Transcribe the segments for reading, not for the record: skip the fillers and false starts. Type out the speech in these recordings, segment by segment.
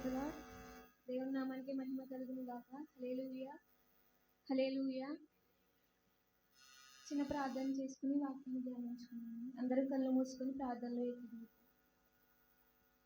కదా. దేవుని నామానికి మహిమ కలుగును గాక. హల్లెలూయా, హల్లెలూయా. చిన్న ప్రార్థన చేసుకుని వాక్యాన్ని ధ్యానించుకున్నాను. అందరూ కళ్ళు మూసుకొని ప్రార్థనలో ఎక్కి.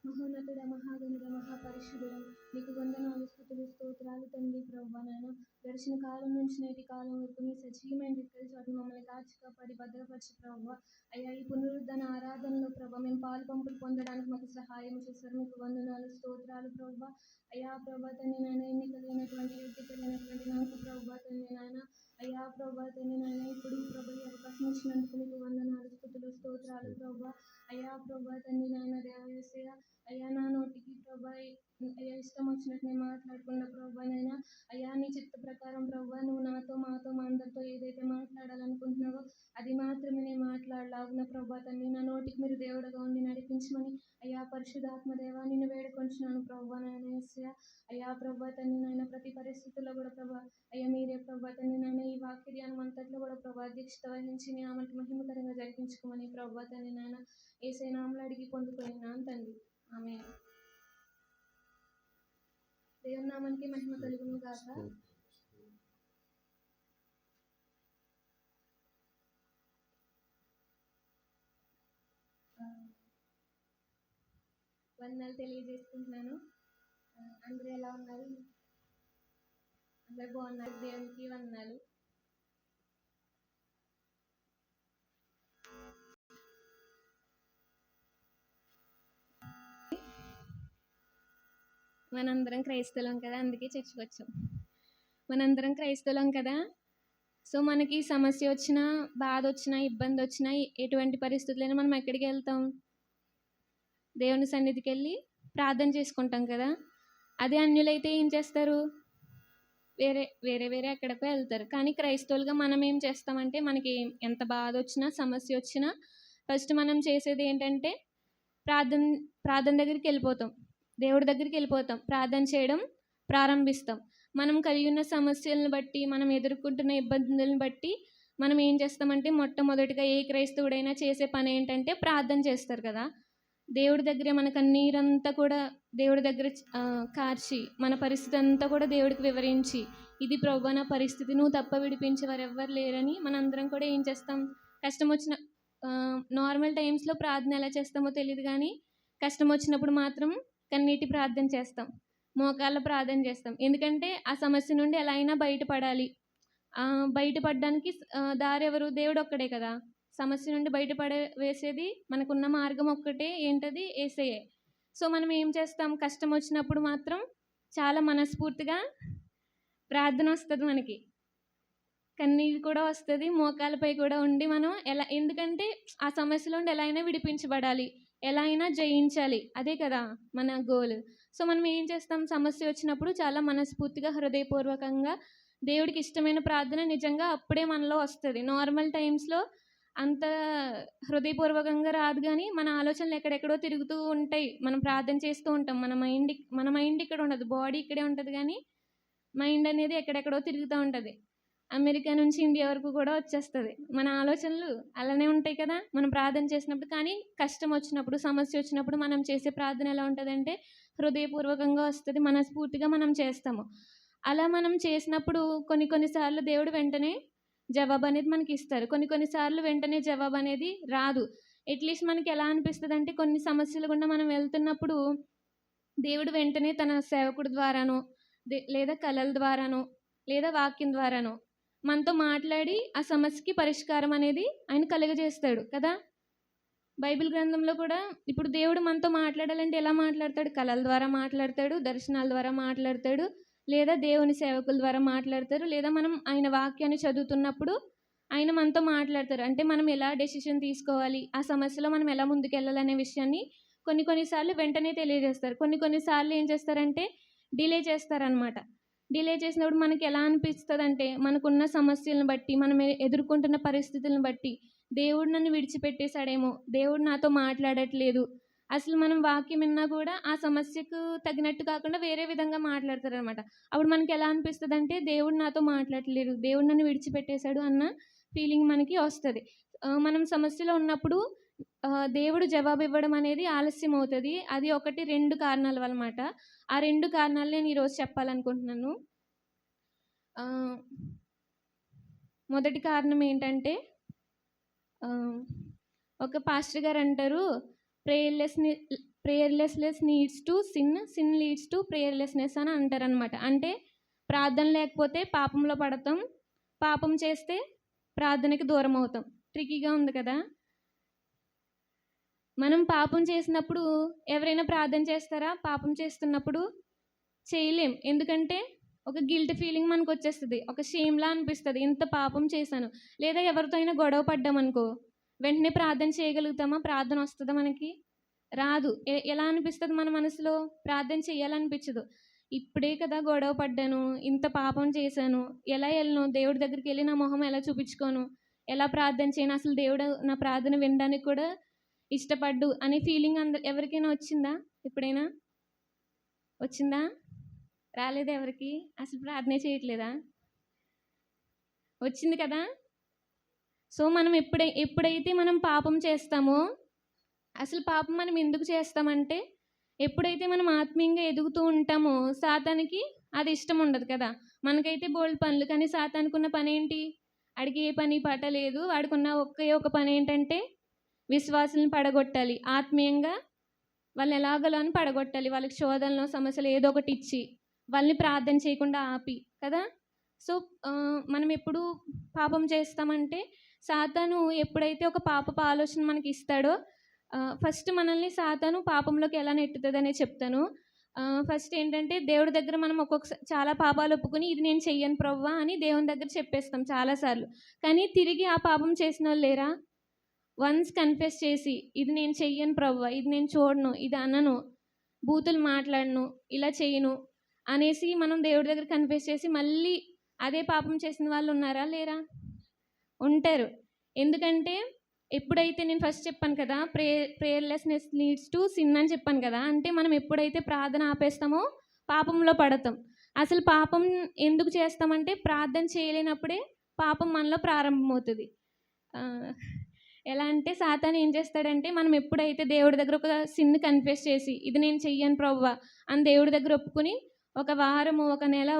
మహోన్నతుడ, మహాగణుడ, మహాపరిశుద్ధుడ, నీకు వందనాలు, స్తుతులు, స్తోత్రాలు తండ్రి. ప్రభువా నాయన, గడిచిన కాలం నుంచి నేటి కాలం వరకు నీ సజీవమైన రెక్కల చాటు మమ్మల్ని కాచి కాపాడి భద్రపరిచి ప్రభువా అయ్యా, ఈ పునరుద్ధరణ ఆరాధనలో ప్రభా మేము పాలు పంపులు పొందడానికి మాకు సహాయం చేశారు. మీకు వందనాలు, స్తోత్రాలు ప్రభువా. అయ్యా ప్రభా తండ్రి నాయన, ఎన్నిక లేనటువంటి యోగ్యత లేనటువంటి నాకు ప్రభువా తండ్రి నాయన, అయ్యా ప్రభా తండ్రి నాయన, ఇప్పుడు ప్రభు ఈ అవకాశం ఇచ్చినందుకు మీకు వందనాలు, స్తుతులు, స్తోత్రాలు ప్రభువా. అయ్యా ప్రభా తండ్రి నాయన, దేవయేసయ్య అయ్యా, నా నోటికి ప్రభా అయ్యా ఇష్టం వచ్చినట్టు నేను మాట్లాడకుండా ప్రభా నైనా అయ్యా నీ చిత్త ప్రకారం ప్రభా నువ్వు నాతో మాతో మా అందరితో ఏదైతే మాట్లాడాలనుకుంటున్నావో అది మాత్రమే నేను మాట్లాడలాగున ప్రభా తండ్రి. నా నోటికి మీరు దేవుడుగా ఉండి నడిపించమని అయ్యా పరిశుద్ధాత్మ దేవా నిన్ను వేడుకొంచున్నాను ప్రభా నాయన యేసయ్య. అయ్యా ప్రభా తండ్రి నాయన, ప్రతి పరిస్థితుల్లో కూడా ప్రభా అయ్యా మీరే ప్రభా తండ్రి నాయన ఈ వాక్య ధ్యానం అంతట్లో కూడా ప్రభా అధ్యక్షత వహించి నీ నామానికి మహిమకరంగా జరిపించుకోమని ప్రభా తండ్రి నాయన యేసయ్య నామములో అడిగి పొందుకున్నాను తండ్రి. ఆమేన్. దేవుని నామానికి మహిమ కలుగును గాక. వందనాలు తెలియజేసుకుంటున్నాను. అందరూ ఎలా ఉన్నారు? అందరు బాగున్నారు? దేవునికి వందనాలు. మనందరం క్రైస్తవులం కదా, అందుకే చర్చికి వచ్చాం. మనందరం క్రైస్తవులం కదా. సో మనకి సమస్య వచ్చినా, బాధ వచ్చినా, ఇబ్బంది వచ్చినా, ఎటువంటి పరిస్థితులైనా మనం ఎక్కడికి వెళ్తాం? దేవుని సన్నిధికి వెళ్ళి ప్రార్థన చేసుకుంటాం కదా. అదే అన్యులైతే ఏం చేస్తారు? వేరే వేరే ఎక్కడికో వెళ్తారు. కానీ క్రైస్తవులుగా మనం ఏం చేస్తామంటే, మనకి ఎంత బాధ వచ్చినా, సమస్య వచ్చినా ఫస్ట్ మనం చేసేది ఏంటంటే ప్రార్థన దగ్గరికి వెళ్ళిపోతాం, దేవుడి దగ్గరికి వెళ్ళిపోతాం, ప్రార్థన చేయడం ప్రారంభిస్తాం. మనం కలిగి ఉన్న సమస్యలను బట్టి, మనం ఎదుర్కొంటున్న ఇబ్బందులను బట్టి మనం ఏం చేస్తామంటే, మొట్టమొదటిగా ఏ క్రైస్తవుడైనా చేసే పని ఏంటంటే ప్రార్థన చేస్తారు కదా. దేవుడి దగ్గర మన కన్నీరంతా కూడా దేవుడి దగ్గర కార్చి, మన పరిస్థితి అంతా కూడా దేవుడికి వివరించి, ఇది ప్రభువా నా పరిస్థితి, నువ్వు తప్ప విడిపించే వారు ఎవ్వరు లేరని మనందరం కూడా ఏం చేస్తాం? కష్టం వచ్చిన నార్మల్ టైమ్స్లో ప్రార్థన ఎలా చేస్తామో తెలియదు, కానీ కష్టం వచ్చినప్పుడు మాత్రం కన్నీటి ప్రార్థన చేస్తాం, మోకాళ్ళ ప్రార్థన చేస్తాం. ఎందుకంటే ఆ సమస్య నుండి ఎలా అయినా బయటపడాలి. బయటపడడానికి దారి ఎవరు? దేవుడు ఒక్కడే కదా. సమస్య నుండి వేసేది మనకున్న మార్గం ఒక్కటే, ఏంటది? యేసయ్యే. సో మనం ఏం చేస్తాం? కష్టం వచ్చినప్పుడు మాత్రం చాలా మనస్ఫూర్తిగా ప్రార్థన వస్తుంది, మనకి కన్నీరు కూడా వస్తుంది, మోకాలపై కూడా ఉండి మనం ఎందుకంటే ఆ సమస్యలో నుండి ఎలా అయినా విడిపించబడాలి, ఎలా అయినా జయించాలి, అదే కదా మన గోల్. సో మనం ఏం చేస్తాం? సమస్య వచ్చినప్పుడు చాలా మనస్ఫూర్తిగా, హృదయపూర్వకంగా దేవుడికి ఇష్టమైన ప్రార్థన నిజంగా అప్పుడే మనలో వస్తుంది. నార్మల్ టైమ్స్లో అంత హృదయపూర్వకంగా రాదు, కానీ మన ఆలోచనలు ఎక్కడెక్కడో తిరుగుతూ ఉంటాయి. మనం ప్రార్థన చేస్తూ ఉంటాం, మన మైండ్ ఇక్కడ ఉండదు, బాడీ ఇక్కడే ఉంటుంది, కానీ మైండ్ అనేది ఎక్కడెక్కడో తిరుగుతూ ఉంటుంది. అమెరికా నుంచి ఇండియా వరకు కూడా వచ్చేస్తుంది. మన ఆలోచనలు అలానే ఉంటాయి కదా మనం ప్రార్థన చేసినప్పుడు. కానీ కష్టం వచ్చినప్పుడు, సమస్య వచ్చినప్పుడు మనం చేసే ప్రార్థన ఎలా ఉంటుందంటే హృదయపూర్వకంగా వస్తుంది, మనస్ఫూర్తిగా మనం చేస్తాము. అలా మనం చేసినప్పుడు కొన్నిసార్లు దేవుడు వెంటనే జవాబు అనేది మనకి ఇస్తారు, కొన్నిసార్లు వెంటనే జవాబు అనేది రాదు. అట్లీస్ట్ మనకి ఎలా అనిపిస్తుంది అంటే, కొన్ని సమస్యలు గుండా మనం వెళ్తున్నప్పుడు దేవుడు వెంటనే తన సేవకుడి ద్వారానో, లేదా కళల ద్వారానో, లేదా వాక్యం ద్వారానో మనతో మాట్లాడి ఆ సమస్యకి పరిష్కారం అనేది ఆయన కలుగజేస్తాడు కదా. బైబిల్ గ్రంథంలో కూడా ఇప్పుడు దేవుడు మనతో మాట్లాడాలంటే ఎలా మాట్లాడతాడు? కళల ద్వారా మాట్లాడతాడు, దర్శనాల ద్వారా మాట్లాడతాడు, లేదా దేవుని సేవకుల ద్వారా మాట్లాడతారు, లేదా మనం ఆయన వాక్యాన్ని చదువుతున్నప్పుడు ఆయన మనతో మాట్లాడతారు. అంటే మనం ఎలా డెసిషన్ తీసుకోవాలి, ఆ సమస్యలో మనం ఎలా ముందుకెళ్ళాలనే విషయాన్ని కొన్నిసార్లు వెంటనే తెలియజేస్తారు. కొన్నిసార్లు ఏం చేస్తారంటే డిలే చేస్తారనమాట. డిలే చేసినప్పుడు మనకి ఎలా అనిపిస్తుంది అంటే, మనకున్న సమస్యలను బట్టి, మనం ఎదుర్కొంటున్న పరిస్థితులను బట్టి దేవుడు నన్ను విడిచిపెట్టేశాడేమో, దేవుడు నాతో మాట్లాడట్లేదు, అసలు మనం వాక్యం విన్నా కూడా ఆ సమస్యకు తగినట్టు కాకుండా వేరే విధంగా మాట్లాడతారు అనమాట. అప్పుడు మనకి ఎలా అనిపిస్తుంది అంటే, దేవుడు నాతో మాట్లాడట్లేదు, దేవుడు నన్ను విడిచిపెట్టేశాడు అన్న ఫీలింగ్ మనకి వస్తుంది. మనం సమస్యలో ఉన్నప్పుడు దేవుడు జవాబివ్వడం అనేది ఆలస్యమవుతది. అది 1, 2 కారణాల వల్లమాట. ఆ 2 కారణాలు నేను ఈరోజు చెప్పాలనుకుంటున్నాను. ఆహ్, మొదటి కారణం ఏంటంటే ఒక పాస్టర్ గారంటారు, prayerlessness leads to sin, sin leads to prayerlessness అని అంటారనమాట. అంటే ప్రార్థన లేకపోతే పాపంలో పడతాం, పాపం చేస్తే ప్రార్థనకి దూరమవుతాం. ట్రిక్కీగా ఉంది కదా! మనం పాపం చేసినప్పుడు ఎవరైనా ప్రార్థన చేస్తారా? పాపం చేస్తున్నప్పుడు చేయలేం. ఎందుకంటే ఒక గిల్ట్ ఫీలింగ్ మనకొచ్చేస్తది. ఒక షేమ్‌లా అనిపిస్తది. ఇంత పాపం చేశాను. లేదా ఎవరితో అయినా గొడవ పడ్డామనుకో, వెంటనే ప్రార్థన చేయగలుగుతామా? ప్రార్థన వస్తదా మనకి? రాదు. ఎలా అనిపిస్తది మన మనసులో? ప్రార్థన చేయాలనిపించదు. ఇప్పుడే కదా గొడవ పడ్డాను, ఇంత పాపం చేశాను, ఎలా ఎళ్ళను? దేవుడి దగ్గరికెళ్ళి నా మొహం ఎలా చూపించుకోను? ఎలా ప్రార్థన చేయను? అసలు దేవుడు నా ప్రార్థన వినడానికి కూడా ఇష్టపడ్డు అనే ఫీలింగ్ ఎవరికైనా వచ్చిందా ఎప్పుడైనా? వచ్చిందా? రాలేదా ఎవరికి? అసలు ప్రార్థనే చేయట్లేదా? వచ్చింది కదా! సో, మనం ఎప్పుడైతే మనం పాపం చేస్తామో, అసలు పాపం మనం ఎందుకు చేస్తామంటే, ఎప్పుడైతే మనం ఆత్మీయంగా ఎదుగుతూ ఉంటామో, సాతానుకి అది ఇష్టం ఉండదు కదా! మనకైతే బోలెడు పనులు, కానీ సాతానుకున్న పనేంటి? ఆడికి ఏ పని పాట లేదు. వాడికున్న ఒకే ఒక పనేంటంటే, విశ్వాసులను పడగొట్టాలి. ఆత్మీయంగా వాళ్ళని ఎలాగోలా అని పడగొట్టాలి. వాళ్ళకి శోధనలు, సమస్యలు ఏదో ఒకటి ఇచ్చి, వాళ్ళని ప్రార్థన చేయకుండా ఆపి కదా! సో, మనం ఎప్పుడు పాపం చేస్తామంటే, సాతాను ఎప్పుడైతే ఒక పాపపు ఆలోచన మనకి ఇస్తాడో, ఫస్ట్ మనల్ని సాతాను పాపంలోకి ఎలా నెట్టుతదనే చెప్తాను. ఫస్ట్ ఏంటంటే, దేవుడి దగ్గర మనం చాలా పాపాలు ఒప్పుకొని, ఇది నేను చెయ్యను ప్రవ్వా అని దేవుని దగ్గర చెప్పేస్తాం చాలా సార్లు. కానీ తిరిగి ఆ పాపం చేసినోళ్ళు లేరా? వన్స్ కన్ఫెస్ చేసి, ఇది నేను చెయ్యను ప్రవ్వా, ఇది నేను చూడను, ఇది అనను, బూతులు మాట్లాడను, ఇలా చేయను అనేసి మనం దేవుడి దగ్గర కన్ఫెస్ చేసి మళ్ళీ అదే పాపం చేసిన వాళ్ళు ఉన్నారా? లేరా? ఉంటారు. ఎందుకంటే ఎప్పుడైతే నేను ఫస్ట్ చెప్పాను కదా, ప్రేయర్‌లెస్‌నెస్ లీడ్స్ టు సిన్ అని చెప్పాను కదా! అంటే మనం ఎప్పుడైతే ప్రార్థన ఆపేస్తామో పాపంలో పడతాం. అసలు పాపం ఎందుకు చేస్తామంటే, ప్రార్థన చేయలేనప్పుడే పాపం మనలో ప్రారంభమవుతది. ఎలా అంటే సాతాను ఏం చేస్తాడంటే, మనం ఎప్పుడైతే దేవుడి దగ్గర ఒక సిన్ కన్ఫెస్ చేసి, ఇది నేను చెయ్యను ప్రవ్వా అని దేవుడి దగ్గర ఒప్పుకొని, ఒక వారము, ఒక నెల,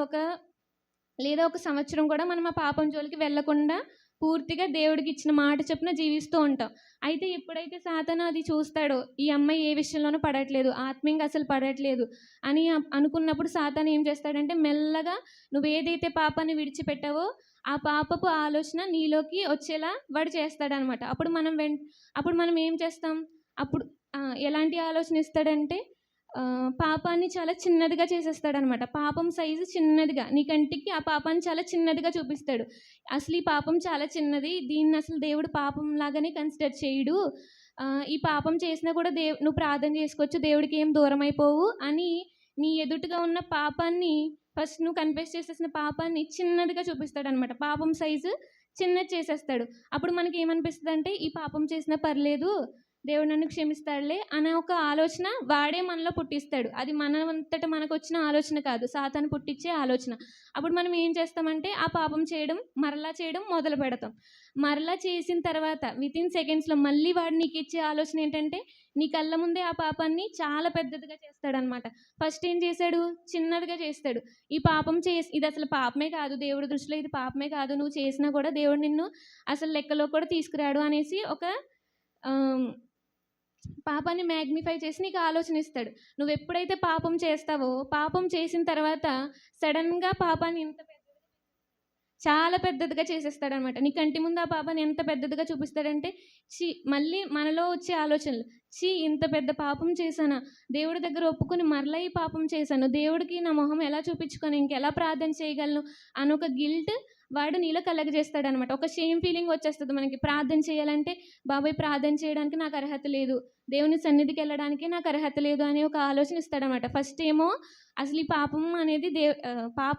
లేదా ఒక సంవత్సరం కూడా మనం ఆ పాపం జోలికి వెళ్ళకుండా పూర్తిగా దేవుడికి ఇచ్చిన మాట చొప్పున జీవిస్తూ ఉంటాం. అయితే ఎప్పుడైతే సాతాను అది చూస్తాడో, ఈ అమ్మాయి ఏ విషయంలోనూ పడట్లేదు, ఆత్మీయంగా అసలు పడట్లేదు అని అనుకున్నప్పుడు సాతాను ఏం చేస్తాడంటే, మెల్లగా నువ్వేదైతే పాపాన్ని విడిచిపెట్టావో ఆ పాపపు ఆలోచన నీలోకి వచ్చేలా వాడు చేస్తాడనమాట. అప్పుడు మనం ఏం చేస్తాం? అప్పుడు ఎలాంటి ఆలోచన ఇస్తాడంటే, పాపాన్ని చాలా చిన్నదిగా చేసేస్తాడనమాట. పాపం సైజు చిన్నదిగా, నీ కంటికి ఆ పాపాన్ని చాలా చిన్నదిగా చూపిస్తాడు. అసలు ఈ పాపం చాలా చిన్నది, దీన్ని అసలు దేవుడు పాపం లాగానే కన్సిడర్ చేయడు. ఈ పాపం చేసినా కూడా నువ్వు ప్రార్థన చేసుకోవచ్చు, దేవుడికి ఏం దూరం అయిపోవు అని నీ ఎదుటగా ఉన్న పాపాన్ని, ఫస్ట్ నువ్వు కన్ఫెస్ చేసేసిన పాపాన్ని చిన్నదిగా చూపిస్తాడనమాట. పాపం సైజు చిన్నది చేసేస్తాడు. అప్పుడు మనకి ఏమనిపిస్తుందంటే, ఈ పాపం చేసినా పర్లేదు, దేవుడు నన్ను క్షమిస్తాడులే అనే ఒక ఆలోచన వాడే మనలో పుట్టిస్తాడు. అది మనంతట మనకొచ్చిన ఆలోచన కాదు, సాతాను పుట్టించే ఆలోచన. అప్పుడు మనం ఏం చేస్తామంటే, ఆ పాపం మరలా చేయడం మొదలు పెడతాం. మరలా చేసిన తర్వాత వితిన్ సెకండ్స్‌లో మళ్ళీ వాడు నీకు ఇచ్చే ఆలోచన ఏంటంటే, నీ కళ్ళ ముందే ఆ పాపాన్ని చాలా పెద్దదిగా చేస్తాడనమాట. ఫస్ట్ ఏం చేశాడు? చిన్నదిగా చేస్తాడు. ఈ పాపం ఇది అసలు పాపమే కాదు, దేవుడి దృష్టిలో ఇది పాపమే కాదు, నువ్వు చేసినా కూడా దేవుడు నిన్ను అసలు లెక్కలో కూడా తీసుకురాడు అనేసి ఒక పాపాన్ని మ్యాగ్నిఫై చేసి నీకు ఆలోచన ఇస్తాడు. నువ్వు ఎప్పుడైతే పాపం చేస్తావో, పాపం చేసిన తర్వాత సడన్‌గా పాపాన్ని చాలా పెద్దదిగా చేసేస్తాడనమాట. నీ కంటి ముందు ఆ పాపాన్ని ఎంత పెద్దదిగా చూపిస్తాడంటే, మళ్ళీ మనలో వచ్చే ఆలోచనలు, ఇంత పెద్ద పాపం చేశానా, దేవుడి దగ్గర ఒప్పుకొని మరలా ఈ పాపం చేశాను, దేవుడికి నా మొహం ఎలా చూపించుకొని ఇంకెలా ప్రార్థన చేయగలను అనొక గిల్ట్ వాడు నీలో కలగజేస్తాడనమాట. ఒక షేమ్ ఫీలింగ్ వచ్చేస్తుంది మనకి. ప్రార్థన చేయాలంటే, బాబోయ్ ప్రార్థన చేయడానికి నాకు అర్హత లేదు, దేవుని సన్నిధికి వెళ్ళడానికి నాకు అర్హత లేదు అనే ఒక ఆలోచన ఇస్తాడనమాట. ఫస్ట్ ఏమో అసలు ఈ పాపం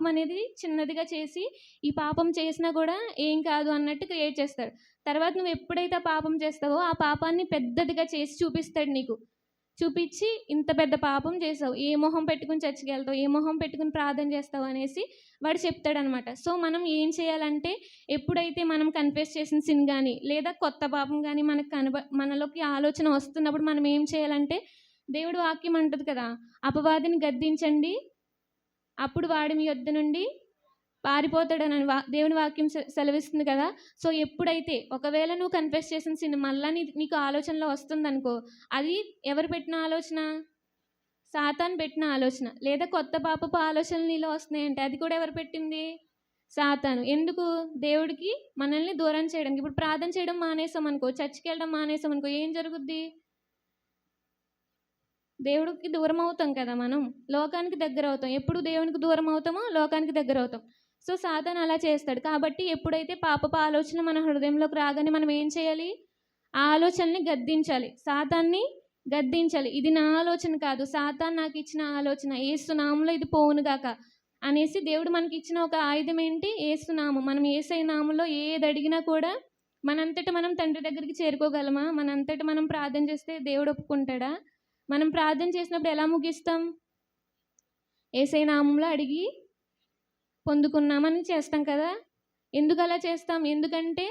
అనేది చిన్నదిగా చేసి, ఈ పాపం చేసినా కూడా ఏం కాదు అన్నట్టు క్రియేట్ చేస్తాడు. తర్వాత నువ్వు ఎప్పుడైతే పాపం చేస్తావో, ఆ పాపాన్ని పెద్దదిగా చేసి చూపిస్తాడు నీకు. చూపించి ఇంత పెద్ద పాపం చేసావు, ఏ మొహం పెట్టుకుని చర్చికి వెళ్తావు, ఏ మొహం పెట్టుకుని ప్రార్థన చేస్తావు అనేసి వాడు చెప్తాడనమాట. సో మనం ఏం చేయాలంటే, ఎప్పుడైతే మనం కన్ఫెస్ చేసిన సిన్ కానీ లేదా కొత్త పాపం కానీ మనకు మనలోకి ఆలోచన వస్తున్నప్పుడు మనం ఏం చేయాలంటే, దేవుడు వాక్యం అంటుంది కదా, అపవాదిని గద్దించండి అప్పుడు వాడు మీ యొద్ద నుండి పారిపోతాడని దేవుని వాక్యం సెలవిస్తుంది కదా. సో ఎప్పుడైతే ఒకవేళ నువ్వు కన్ఫెస్ చేసిన సిన్ మళ్ళీ నీకు ఆలోచనలో వస్తుందనుకో, అది ఎవరు పెట్టిన ఆలోచన? సాతాను పెట్టిన ఆలోచన. లేదా కొత్త పాపపు ఆలోచనలు నీలో వస్తున్నాయంటే అది కూడా ఎవరు పెట్టింది? సాతాను. ఎందుకు? దేవుడికి మనల్ని దూరం చేయడానికి. ఇప్పుడు ప్రార్థన చేయడం మానేసామనుకో, చర్చికి వెళ్ళడం మానేసామనుకో, ఏం జరుగుద్ది? దేవుడికి దూరం అవుతాం కదా, మనం లోకానికి దగ్గర అవుతాం. ఎప్పుడు దేవునికి దూరం అవుతామో లోకానికి దగ్గర అవుతాం. సో సాతాను అలా చేస్తాడు. కాబట్టి ఎప్పుడైతే పాపపు ఆలోచన మన హృదయంలోకి రాగానే మనం ఏం చేయాలి? ఆ ఆలోచనని గద్దించాలి, సాతాన్ని గద్దించాలి. ఇది నా ఆలోచన కాదు, సాతాను నాకు ఇచ్చిన ఆలోచన, యేసు నామములో ఇది పోవునుగాక అనేసి దేవుడు మనకి ఇచ్చిన ఒక ఆయుధం ఏంటి? యేసు నామం. మనం యేసయ్య నామంలో ఏది అడిగినా కూడా మనంతట మనం తండ్రి దగ్గరికి చేరుకోగలమా? మనంతట మనం ప్రార్థన చేస్తే దేవుడు ఒప్పుకుంటాడా? మనం ప్రార్థన చేసినప్పుడు ఎలా ముగిస్తాం? యేసయ్య నామంలో అడిగి పొందుకున్నామని చేస్తాం కదా. ఎందుకు అలా చేస్తాం? ఎందుకంటే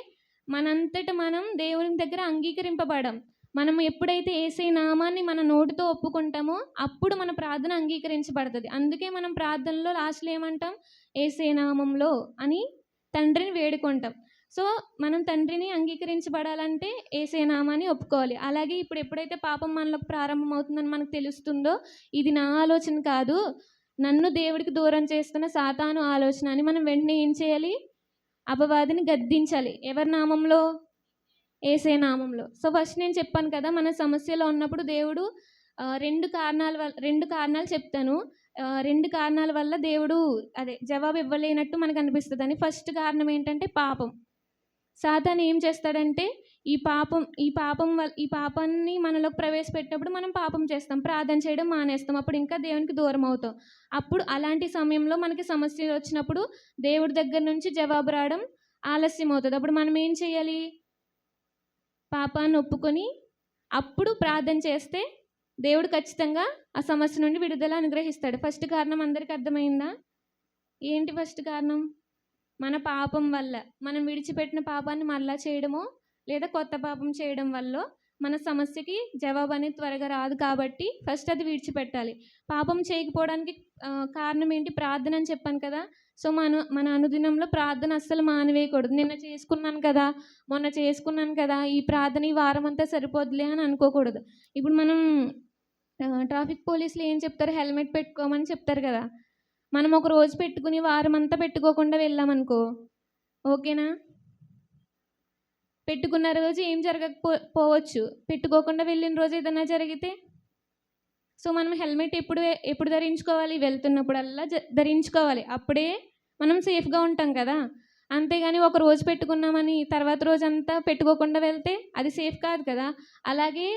మనంతట మనం దేవుని దగ్గర అంగీకరింపబడం. మనం ఎప్పుడైతే యేసయ్య నామాన్ని మన నోటితో ఒప్పుకుంటామో అప్పుడు మన ప్రార్థన అంగీకరించబడుతుంది. అందుకే మనం ప్రార్థనలో లాస్ట్లో ఏమంటాం? యేసయ్య నామంలో అని తండ్రిని వేడుకుంటాం. సో మనం తండ్రిని అంగీకరించబడాలంటే యేసయ్య నామాన్ని ఒప్పుకోవాలి. అలాగే ఇప్పుడు ఎప్పుడైతే పాపం మనలోకి ప్రారంభం అవుతుందని మనకు తెలుస్తుందో, ఇది నా ఆలోచన కాదు, నన్ను దేవుడికి దూరం చేస్తున్న సాతాను ఆలోచన అని మనం వెంటనే ఏం చేయాలి? అపవాదిని గద్దించాలి. ఎవరి నామంలో? యేసయ్య నామంలో. సో ఫస్ట్ నేను చెప్పాను కదా, మన సమస్యలో ఉన్నప్పుడు దేవుడు రెండు కారణాలు చెప్తాను. రెండు కారణాల వల్ల దేవుడు జవాబు ఇవ్వలేనట్టు మనకు అనిపిస్తుందని. ఫస్ట్ కారణం ఏంటంటే పాపం. సాతాను ఏం చేస్తాడంటే, ఈ పాపాన్ని మనలోకి ప్రవేశపెట్టినప్పుడు మనం పాపం చేస్తాం, ప్రార్థన చేయడం మానేస్తాం, అప్పుడు ఇంకా దేవునికి దూరం అవుతాం. అప్పుడు అలాంటి సమయంలో మనకి సమస్యలు వచ్చినప్పుడు దేవుడి దగ్గర నుంచి జవాబు రావడం ఆలస్యం అవుతుంది. అప్పుడు మనం ఏం చేయాలి? పాపాన్ని ఒప్పుకొని అప్పుడు ప్రార్థన చేస్తే దేవుడు ఖచ్చితంగా ఆ సమస్య నుండి విడుదల అనుగ్రహిస్తాడు. ఫస్ట్ కారణం అందరికీ అర్థమైందా? ఏంటి ఫస్ట్ కారణం? మన పాపం వల్ల, మనం విడిచిపెట్టిన పాపాన్ని మళ్ళా చేయడమో లేదా కొత్త పాపం చేయడం వల్ల మన సమస్యకి జవాబు అనేది త్వరగా రాదు. కాబట్టి ఫస్ట్ అది విడిచిపెట్టాలి. పాపం చేయకపోవడానికి కారణం ఏంటి? ప్రార్థన అని చెప్పాను కదా. సో మన అనుదినంలో ప్రార్థన అస్సలు మానివేయకూడదు. నిన్న చేసుకున్నాను కదా, మొన్న చేసుకున్నాను కదా, ఈ ప్రార్థన ఈ వారం అంతా సరిపోద్దులే అని అనుకోకూడదు. ఇప్పుడు మనం ట్రాఫిక్ పోలీసులు ఏం చెప్తారు? హెల్మెట్ పెట్టుకోమని చెప్తారు కదా. మనం ఒక రోజు పెట్టుకుని వారం అంతా పెట్టుకోకుండా వెళ్ళామనుకో, ఓకేనా? పెట్టుకున్న రోజు ఏం జరగకపోవచ్చు, పెట్టుకోకుండా వెళ్ళిన రోజు ఏదైనా జరిగితే. సో మనం హెల్మెట్ ఎప్పుడు ధరించుకోవాలి? వెళ్తున్నప్పుడల్లా ధరించుకోవాలి. అప్పుడే మనం సేఫ్గా ఉంటాం కదా. అంతేగాని ఒక రోజు పెట్టుకున్నామని తర్వాత రోజంతా పెట్టుకోకుండా వెళ్తే అది సేఫ్ కాదు కదా. అలాగే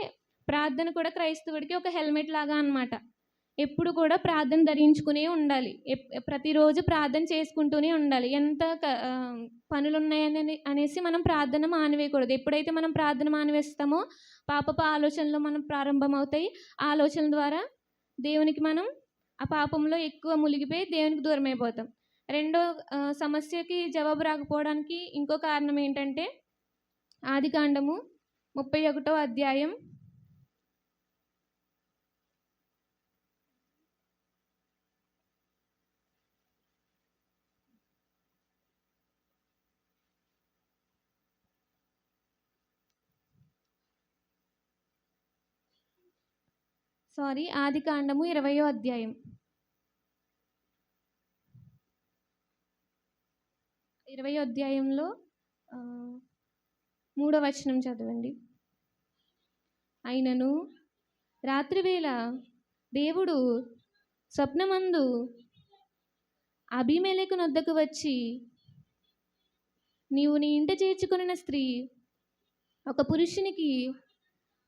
ప్రార్థన కూడా క్రైస్తవుడికి ఒక హెల్మెట్ లాగా అన్నమాట. ఎప్పుడు కూడా ప్రార్థన ధరించుకునే ఉండాలి. ప్రతిరోజు ప్రార్థన చేసుకుంటూనే ఉండాలి. ఎంత పనులు ఉన్నాయని అనేసి మనం ప్రార్థన మానివేయకూడదు. ఎప్పుడైతే మనం ప్రార్థన మానివేస్తామో పాపపు ఆలోచనలు మనం ప్రారంభమవుతాయి. ఆ ఆలోచనల ద్వారా దేవునికి మనం ఆ పాపంలో ఎక్కువ మునిగిపోయి దేవునికి దూరం అయిపోతాం. రెండో సమస్యకి జవాబు రాకపోవడానికి ఇంకో కారణం ఏంటంటే, ఆదికాండము 31వ అధ్యాయం 20వ అధ్యాయం 20వ అధ్యాయంలో 3వ వచనం చదవండి. అయినను రాత్రివేళ దేవుడు స్వప్నమందు అబీమెలెకు నొద్దకు వచ్చి, నీవు నీ ఇంట చేర్చుకొనిన స్త్రీ ఒక పురుషునికి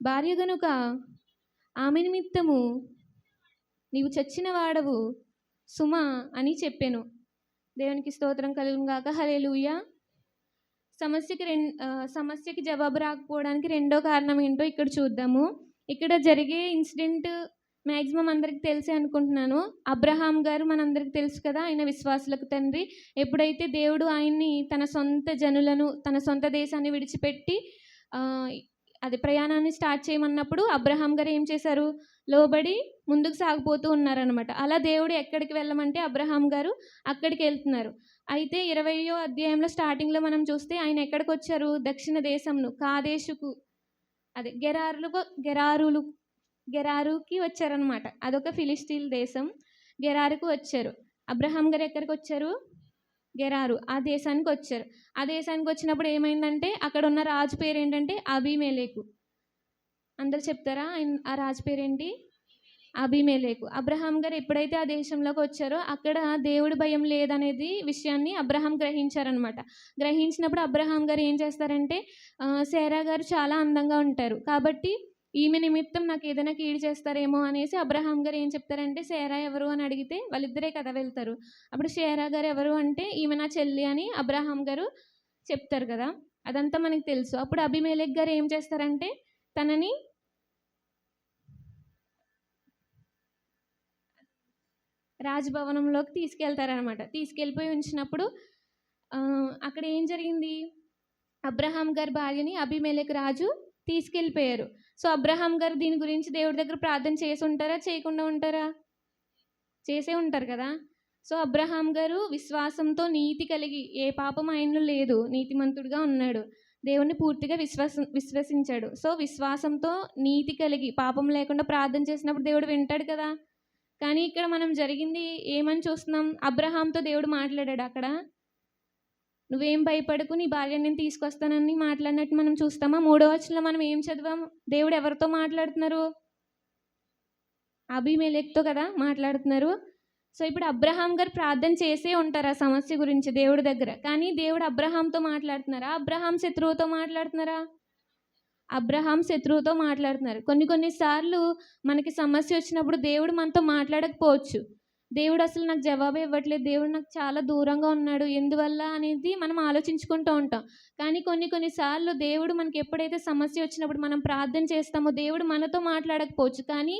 భార్య గనుక ఆమె నిమిత్తము నీవు చచ్చిన వాడవు సుమా అని చెప్పాను. దేవునికి స్తోత్రం కలుగును గాక. హల్లెలూయా. సమస్యకి జవాబు రాకపోవడానికి రెండో కారణం ఏంటో ఇక్కడ చూద్దాము. ఇక్కడ జరిగే ఇన్సిడెంట్ మ్యాక్సిమం అందరికి తెలిసే అనుకుంటున్నాను. అబ్రహాం గారు మనందరికి తెలుసు కదా! ఆయన విశ్వాసులకు తండ్రి. ఎప్పుడైతే దేవుడు ఆయన్ని తన సొంత జనులను, తన సొంత దేశాన్ని విడిచిపెట్టి అది ప్రయాణాన్ని స్టార్ట్ చేయమన్నప్పుడు అబ్రహాం గారు ఏం చేశారు? లోబడి ముందుకు సాగిపోతూ ఉన్నారనమాట. అలా దేవుడు ఎక్కడికి వెళ్ళమంటే అబ్రహాం గారు అక్కడికి వెళ్తున్నారు. అయితే 20వ అధ్యాయంలో స్టార్టింగ్‌లో మనం చూస్తే ఆయన ఎక్కడికొచ్చారు? దక్షిణ దేశంను కాదేషుకు అదే గెరారుకి వచ్చారనమాట. అదొక ఫిలిస్తీన్ దేశం. గెరారుకు వచ్చారు. అబ్రహాం గారు ఎక్కడికొచ్చారు? గెరారు. ఆ దేశానికొచ్చారు. ఆ దేశానికొచ్చినప్పుడు ఏమైందంటే అక్కడున్న రాజు పేరేంటంటే అబీమెలెకు. అందరూ చెప్తారా? ఆ రాజు పేరేంటి? అబీమెలెకు. అబ్రహాం గారు ఎప్పుడైతే ఆ దేశంలోకి వచ్చారో అక్కడ దేవుడి భయం లేదనేది విషయాన్ని అబ్రహాం గ్రహించారనమాట. గ్రహించినప్పుడు అబ్రహాం గారు ఏం చేస్తారంటే శారా గారు చాలా అందంగా ఉంటారు. కాబట్టి ఈమె నిమిత్తం నాకు ఏదైనా కీడు చేస్తారేమో అనేసి అబ్రహాం గారు ఏం చెప్తారంటే శారా ఎవరు అని అడిగితే వాళ్ళిద్దరే కదా వెళ్తారు. అప్పుడు శారా గారు ఎవరు అంటే ఈమె నా చెల్లి అని అబ్రహాం గారు చెప్తారు కదా! అదంతా మనకు తెలుసు. అప్పుడు అబీమెలెకు గారు ఏం చేస్తారంటే తనని రాజభవనంలోకి తీసుకెళ్తారనమాట. తీసుకెళ్ళిపోయి ఉంచినప్పుడు అక్కడ ఏం జరిగింది? అబ్రహాం గారి భార్యని అబీమెలెకు రాజు తీసుకెళ్ళిపోయారు. సో, అబ్రహాం గారు దీని గురించి దేవుడి దగ్గర ప్రార్థన చేసి ఉంటారా? చేయకుండా ఉంటారా? చేసే ఉంటారు కదా! సో, అబ్రహాం గారు విశ్వాసంతో నీతి కలిగి ఏ పాపం ఆయనలో లేదు. నీతిమంతుడుగా ఉన్నాడు. దేవుణ్ణి పూర్తిగా విశ్వసించాడు. సో, విశ్వాసంతో నీతి కలిగి పాపం లేకుండా ప్రార్థన చేసినప్పుడు దేవుడు వింటాడు కదా! కానీ ఇక్కడ మనం జరిగింది ఏమని చూస్తున్నాం? అబ్రహాంతో దేవుడు మాట్లాడాడు అక్కడ. నువ్వేం భయపడకు, నీ భార్యని నేను తీసుకొస్తానని మాట్లాడినట్టు మనం చూస్తామా? 3వ వచనంలో మనం ఏం చదివాం? దేవుడు ఎవరితో మాట్లాడుతున్నారు? అబీమెలెకుతో కదా మాట్లాడుతున్నారు. సో, ఇప్పుడు అబ్రహాం గారు ప్రార్థన చేసే ఉంటారు ఆ సమస్య గురించి దేవుడి దగ్గర. కానీ దేవుడు అబ్రహాంతో మాట్లాడుతున్నారా? అబ్రహాం శత్రువుతో మాట్లాడుతున్నారా? అబ్రహాం శత్రువుతో మాట్లాడుతున్నారు. కొన్ని సార్లు మనకి సమస్య వచ్చినప్పుడు దేవుడు మనతో మాట్లాడకపోవచ్చు. దేవుడు అసలు నాకు జవాబే ఇవ్వట్లేదు. దేవుడు నాకు చాలా దూరంగా ఉన్నాడు. ఎందువల్ల అనేది మనం ఆలోచించుకుంటూ ఉంటాం. కానీ కొన్ని సార్లు దేవుడు మనకి ఎప్పుడైతే సమస్య వచ్చినప్పుడు మనం ప్రార్థన చేస్తామో దేవుడు మనతో మాట్లాడకపోవచ్చు. కానీ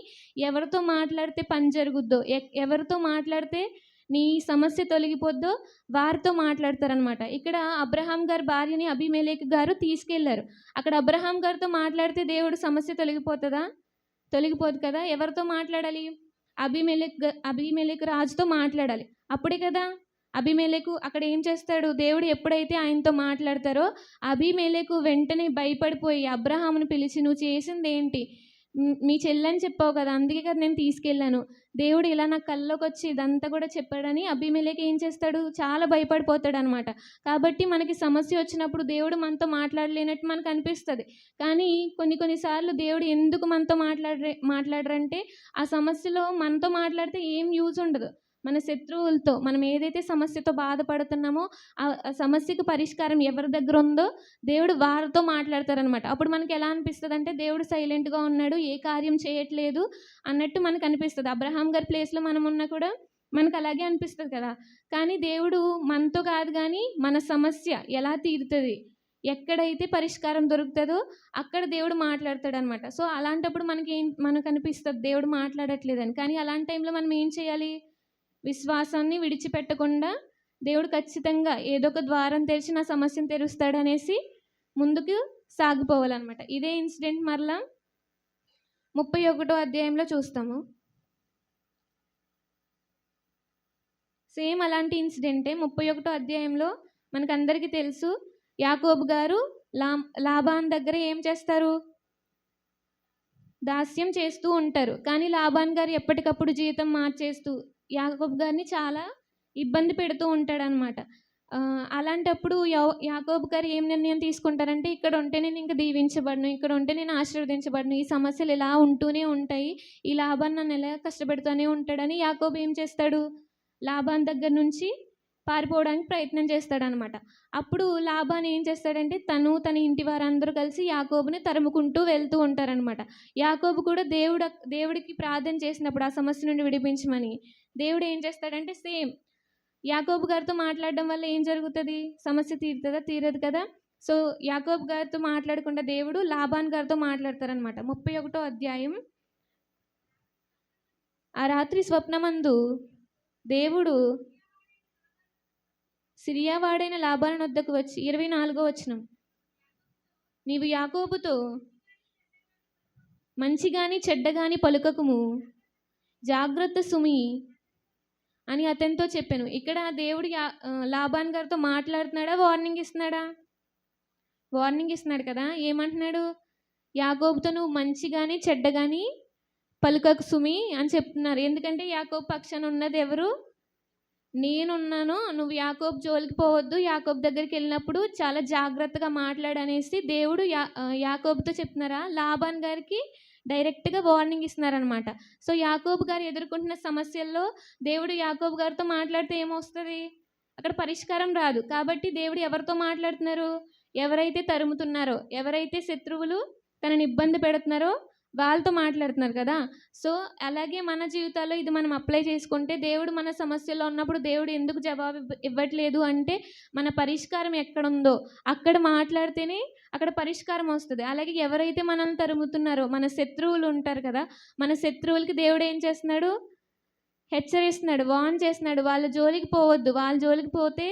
ఎవరితో మాట్లాడితే పని జరుగుద్దో, ఎవరితో మాట్లాడితే నీ సమస్య తొలగిపోద్దో వారితో మాట్లాడతారనమాట. ఇక్కడ అబ్రహాం గారి భార్యని అబీమెలెకు గారు తీసుకెళ్లారు. అక్కడ అబ్రహాం గారితో మాట్లాడితే దేవుడు సమస్య తొలగిపోతుందా? తొలగిపోదు కదా! ఎవరితో మాట్లాడాలి? అబీమెలెకు రాజుతో మాట్లాడాలి. అప్పుడే కదా అబీమెలెకు అక్కడ ఏం చేస్తాడు? దేవుడు ఎప్పుడైతే ఆయనతో మాట్లాడతారో అబీమెలెకు వెంటనే భయపడిపోయి అబ్రహామును పిలిచి, నువ్వు చేసిందేంటి? మీ చెల్లని చెప్పావు కదా, అందుకే కదా నేను తీసుకెళ్ళాను. దేవుడు ఇలా నా కల్లోకి వచ్చి ఇదంతా కూడా చెప్పాడని అబీమెలెకు ఏం చేస్తాడు? చాలా భయపడిపోతాడనమాట. కాబట్టి మనకి సమస్య వచ్చినప్పుడు దేవుడు మనతో మాట్లాడలేనట్టు మనకు అనిపిస్తుంది. కానీ కొన్నిసార్లు దేవుడు ఎందుకు మనతో మాట్లాడరంటే ఆ సమస్యలో మనతో మాట్లాడితే ఏం యూజ్ ఉండదు. మన శత్రువులతో మనం ఏదైతే సమస్యతో బాధపడుతున్నామో ఆ సమస్యకు పరిష్కారం ఎవరి దగ్గర ఉందో దేవుడు వారితో మాట్లాడతారనమాట. అప్పుడు మనకి ఎలా అనిపిస్తుంది అంటే దేవుడు సైలెంట్గా ఉన్నాడు, ఏ కార్యం చేయట్లేదు అన్నట్టు మనకు అనిపిస్తుంది. అబ్రహాం గారి ప్లేస్లో మనం ఉన్నా కూడా మనకు అలాగే అనిపిస్తుంది కదా! కానీ దేవుడు మనతో కాదు, కానీ మన సమస్య ఎలా తీరుతుంది, ఎక్కడైతే పరిష్కారం దొరుకుతుందో అక్కడ దేవుడు మాట్లాడతాడనమాట. సో, అలాంటప్పుడు మనకు అనిపిస్తుంది దేవుడు మాట్లాడట్లేదని. కానీ అలాంటి టైంలో మనం ఏం చేయాలి? విశ్వాసాన్ని విడిచిపెట్టకుండా దేవుడు ఖచ్చితంగా ఏదో ఒక ద్వారం తెరిచి నా సమస్యను తెరుస్తాడనేసి ముందుకు సాగిపోవాలన్నమాట. ఇదే ఇన్సిడెంట్ మరలా 31వ అధ్యాయంలో చూస్తాము. సేమ్ అలాంటి ఇన్సిడెంటే 31వ అధ్యాయంలో మనకందరికీ తెలుసు. యాకోబు గారు లాబాన్ దగ్గర ఏం చేస్తారు? దాస్యం చేస్తూ ఉంటారు. కానీ లాబాన్ గారు ఎప్పటికప్పుడు జీతం మార్చేస్తూ యాకోబు గారిని చాలా ఇబ్బంది పెడుతూ ఉంటాడనమాట. అలాంటప్పుడు యాకోబు గారు ఏం నిర్ణయం తీసుకుంటారంటే, ఇక్కడ ఉంటే నేను ఇంక దీవించబడను, ఇక్కడ ఉంటే నేను ఆశీర్వదించబడను, ఈ సమస్యలు ఇలా ఉంటూనే ఉంటాయి, ఈ లాబాన్ నన్ను ఎలా కష్టపెడుతూనే ఉంటాడని యాకోబు ఏం చేస్తాడు? లాబాన్ దగ్గర నుంచి పారిపోవడానికి ప్రయత్నం చేస్తాడనమాట. అప్పుడు లాబాన్ ఏం చేస్తాడంటే తన ఇంటి వారందరూ కలిసి యాకోబుని తరుముకుంటూ వెళ్తూ ఉంటారనమాట. యాకోబు కూడా దేవుడికి ప్రార్థన చేసినప్పుడు ఆ సమస్య నుండి విడిపించమని దేవుడు ఏం చేస్తాడంటే సేమ్ యాకోబు గారితో మాట్లాడడం వల్ల ఏం జరుగుతుంది? సమస్య తీరుతుందా? తీరదు కదా! సో యాకోబు గారితో మాట్లాడకుండా దేవుడు లాబాన్ గారితో మాట్లాడతారనమాట. 31 అధ్యాయం. ఆ రాత్రి స్వప్నమందు దేవుడు సిరియా వాడైన లాబాను వద్దకు వచ్చి 24వ వచనం, నీవు యాకోబుతో మంచి గాని చెడ్డ గాని పలుకకుము, జాగ్రత్త సుమి అని అతనితో చెప్పాను. ఇక్కడ దేవుడు లాబాన్ గారితో మాట్లాడుతున్నాడా, వార్నింగ్ ఇస్తున్నాడా? వార్నింగ్ ఇస్తున్నాడు కదా. ఏమంటున్నాడు? యాకోబుతో నువ్వు మంచి కానీ చెడ్డ కానీ పలుకకు సుమి అని చెప్తున్నారు. ఎందుకంటే యాకోబు పక్షాన ఉన్నది ఎవరు? నేనున్నాను. నువ్వు యాకోబు జోలికి పోవద్దు, యాకోబు దగ్గరికి వెళ్ళినప్పుడు చాలా జాగ్రత్తగా మాట్లాడనేసి దేవుడు యాకోబుతో చెప్తున్నారా? లాబాన్ గారికి డైరెక్ట్గా వార్నింగ్ ఇస్తున్నారనమాట. సో యాకోబు గారు ఎదుర్కొంటున్న సమస్యల్లో దేవుడు యాకోబు గారితో మాట్లాడితే ఏమొస్తుంది? అక్కడ పరిష్కారం రాదు. కాబట్టి దేవుడు ఎవరితో మాట్లాడుతున్నారు? ఎవరైతే తరుముతున్నారో, ఎవరైతే శత్రువులు తనని ఇబ్బంది పెడుతున్నారో వాళ్ళతో మాట్లాడుతున్నారు కదా. సో అలాగే మన జీవితాల్లో ఇది మనం అప్లై చేసుకుంటే, దేవుడు మన సమస్యలో ఉన్నప్పుడు దేవుడు ఎందుకు జవాబు ఇవ్వట్లేదు అంటే, మన పరిష్కారం ఎక్కడుందో అక్కడ మాట్లాడితేనే అక్కడ పరిష్కారం వస్తుంది. అలాగే ఎవరైతే మనల్ని తరుముతున్నారో, మన శత్రువులు ఉంటారు కదా, మన శత్రువులకి దేవుడు ఏం చేస్తున్నాడు? హెచ్చరిస్తున్నాడు, వార్న్ చేస్తున్నాడు. వాళ్ళ జోలికి పోవద్దు, వాళ్ళ జోలికి పోతే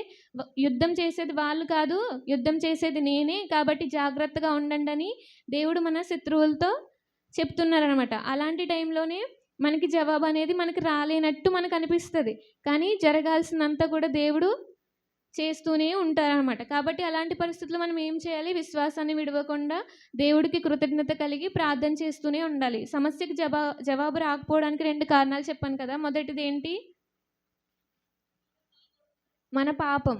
యుద్ధం చేసేది వాళ్ళు కాదు, యుద్ధం చేసేది నేనే, కాబట్టి జాగ్రత్తగా ఉండండి అని దేవుడు మన శత్రువులతో చెప్తున్నారనమాట. అలాంటి టైంలోనే మనకి జవాబు అనేది మనకి రాలేనట్టు మనకు అనిపిస్తుంది, కానీ జరగాల్సినంతా కూడా దేవుడు చేస్తూనే ఉంటారనమాట. కాబట్టి అలాంటి పరిస్థితుల్లో మనం ఏం చేయాలి? విశ్వాసాన్ని విడవకుండా దేవుడికి కృతజ్ఞత కలిగి ప్రార్థన చేస్తూనే ఉండాలి. సమస్యకి జవాబు రాకపోవడానికి 2 కారణాలు చెప్పాను కదా. మొదటిది ఏంటి? మన పాపం.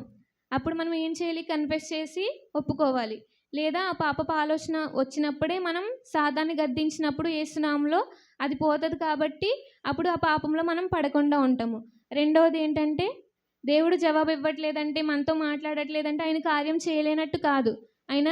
అప్పుడు మనం ఏం చేయాలి? కన్ఫెస్ చేసి ఒప్పుకోవాలి. లేదా ఆ పాపపు ఆలోచన వచ్చినప్పుడే మనం సాతాన్ని గద్దించినప్పుడు యేసు నామములో అది పోతుంది, కాబట్టి అప్పుడు ఆ పాపంలో మనం పడకుండా ఉంటాము. రెండవది ఏంటంటే, దేవుడు జవాబు ఇవ్వట్లేదంటే, మనతో మాట్లాడట్లేదంటే ఆయన కార్యం చేయలేనట్టు కాదు. ఆయన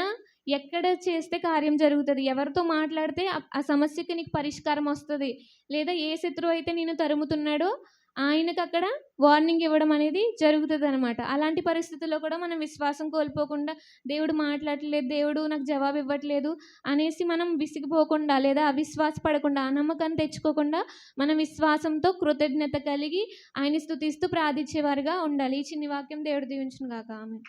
ఎక్కడ చేస్తే కార్యం జరుగుతుంది, ఎవరితో మాట్లాడితే ఆ సమస్యకి నీకు పరిష్కారం వస్తుంది, లేదా ఏ శత్రువు అయితే నేను తరుముతున్నాడో ఆయనకు అక్కడ వార్నింగ్ ఇవ్వడం అనేది జరుగుతుంది అనమాట. అలాంటి పరిస్థితుల్లో కూడా మనం విశ్వాసం కోల్పోకుండా, దేవుడు మాట్లాడట్లేదు, దేవుడు నాకు జవాబు ఇవ్వట్లేదు అనేసి మనం విసిగిపోకుండా, లేదా అవిశ్వాస పడకుండా, అనమ్మకాన్ని తెచ్చుకోకుండా మన విశ్వాసంతో కృతజ్ఞత కలిగి ఆయన స్తుతిస్తూ ప్రార్థించేవారుగా ఉండాలి. ఈ చిన్ని వాక్యం దేవుడు దీవించును గాక. ఆమేన్.